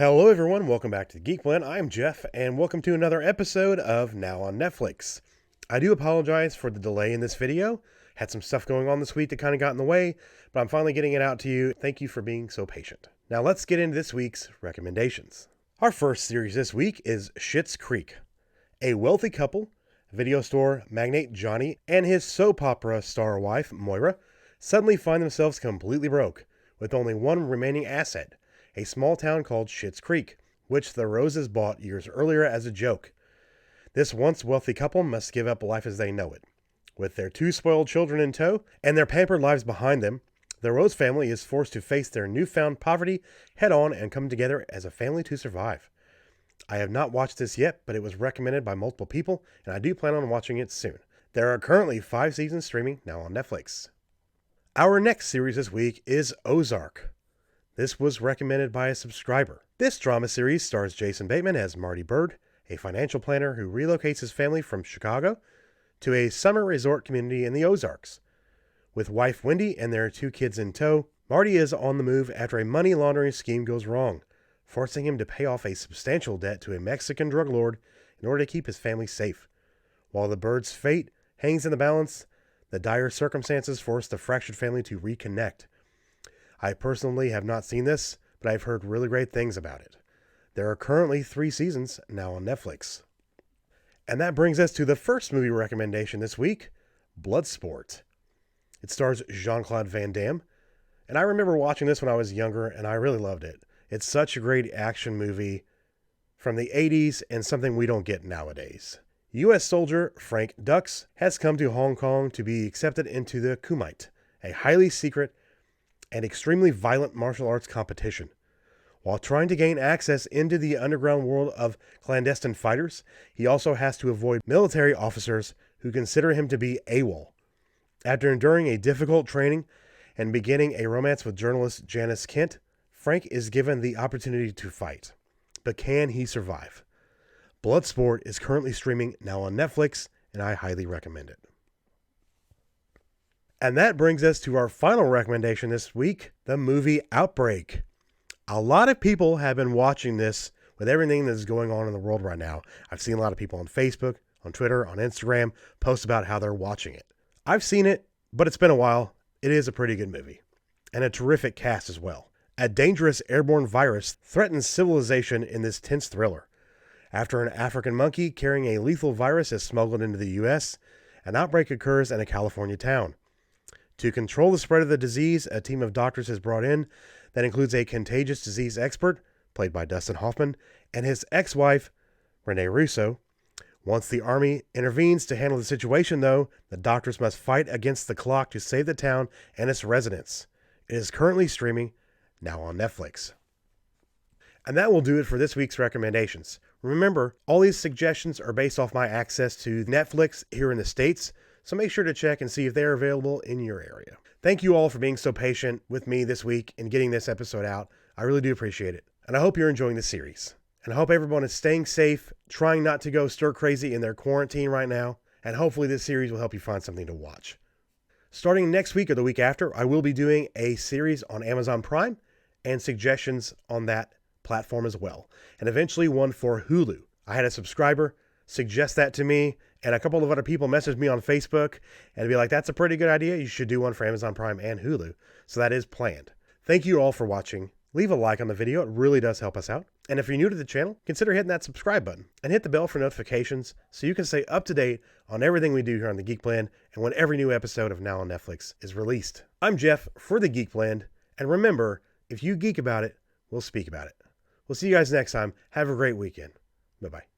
Hello everyone, welcome back to Geek Blend. I'm Jeff, and welcome to another episode of Now on Netflix. I do apologize for the delay in this video. Had some stuff going on this week that kind of got in the way, but I'm finally getting it out to you. Thank you for being so patient. Now let's get into this week's recommendations. Our first series this week is Schitt's Creek. A wealthy couple, video store magnate Johnny and his soap opera star wife, Moira, suddenly find themselves completely broke, with only one remaining asset, a small town called Schitt's Creek, which the Roses bought years earlier as a joke. This once wealthy couple must give up life as they know it. With their two spoiled children in tow and their pampered lives behind them, the Rose family is forced to face their newfound poverty head on and come together as a family to survive. I have not watched this yet, but it was recommended by multiple people, and I do plan on watching it soon. There are currently 5 seasons streaming now on Netflix. Our next series this week is Ozark. This was recommended by a subscriber. This drama series stars Jason Bateman as Marty Bird, a financial planner who relocates his family from Chicago to a summer resort community in the Ozarks. With wife Wendy and their 2 kids in tow, Marty is on the move after a money laundering scheme goes wrong, forcing him to pay off a substantial debt to a Mexican drug lord in order to keep his family safe. While the Bird's fate hangs in the balance, the dire circumstances force the fractured family to reconnect. I personally have not seen this, but I've heard really great things about it. There are currently 3 seasons now on Netflix. And that brings us to the first movie recommendation this week, Bloodsport. It stars Jean-Claude Van Damme, and I remember watching this when I was younger, and I really loved it. It's such a great action movie from the 80s and something we don't get nowadays. U.S. soldier Frank Dux has come to Hong Kong to be accepted into the Kumite, a highly secret and extremely violent martial arts competition. While trying to gain access into the underground world of clandestine fighters, he also has to avoid military officers who consider him to be AWOL. After enduring a difficult training and beginning a romance with journalist Janice Kent, Frank is given the opportunity to fight. But can he survive? Bloodsport is currently streaming now on Netflix, and I highly recommend it. And that brings us to our final recommendation this week, the movie Outbreak. A lot of people have been watching this with everything that is going on in the world right now. I've seen a lot of people on Facebook, on Twitter, on Instagram post about how they're watching it. I've seen it, but it's been a while. It is a pretty good movie, and a terrific cast as well. A dangerous airborne virus threatens civilization in this tense thriller. After an African monkey carrying a lethal virus is smuggled into the U.S., an outbreak occurs in a California town. To control the spread of the disease, a team of doctors is brought in that includes a contagious disease expert, played by Dustin Hoffman, and his ex-wife, Renee Russo. Once the army intervenes to handle the situation, though, the doctors must fight against the clock to save the town and its residents. It is currently streaming now on Netflix. And that will do it for this week's recommendations. Remember, all these suggestions are based off my access to Netflix here in the States, so make sure to check and see if they're available in your area. Thank you all for being so patient with me this week and getting this episode out. I really do appreciate it. And I hope you're enjoying the series. And I hope everyone is staying safe, trying not to go stir crazy in their quarantine right now, and hopefully this series will help you find something to watch. Starting next week or the week after, I will be doing a series on Amazon Prime and suggestions on that platform as well, and eventually one for Hulu. I had a subscriber suggest that to me, and a couple of other people messaged me on Facebook and be like, that's a pretty good idea. You should do one for Amazon Prime and Hulu. So that is planned. Thank you all for watching. Leave a like on the video. It really does help us out. And if you're new to the channel, consider hitting that subscribe button and hit the bell for notifications so you can stay up to date on everything we do here on the Geek Blend and when every new episode of Now on Netflix is released. I'm Jeff for the Geek Blend, and remember, if you geek about it, we'll speak about it. We'll see you guys next time. Have a great weekend. Bye-bye.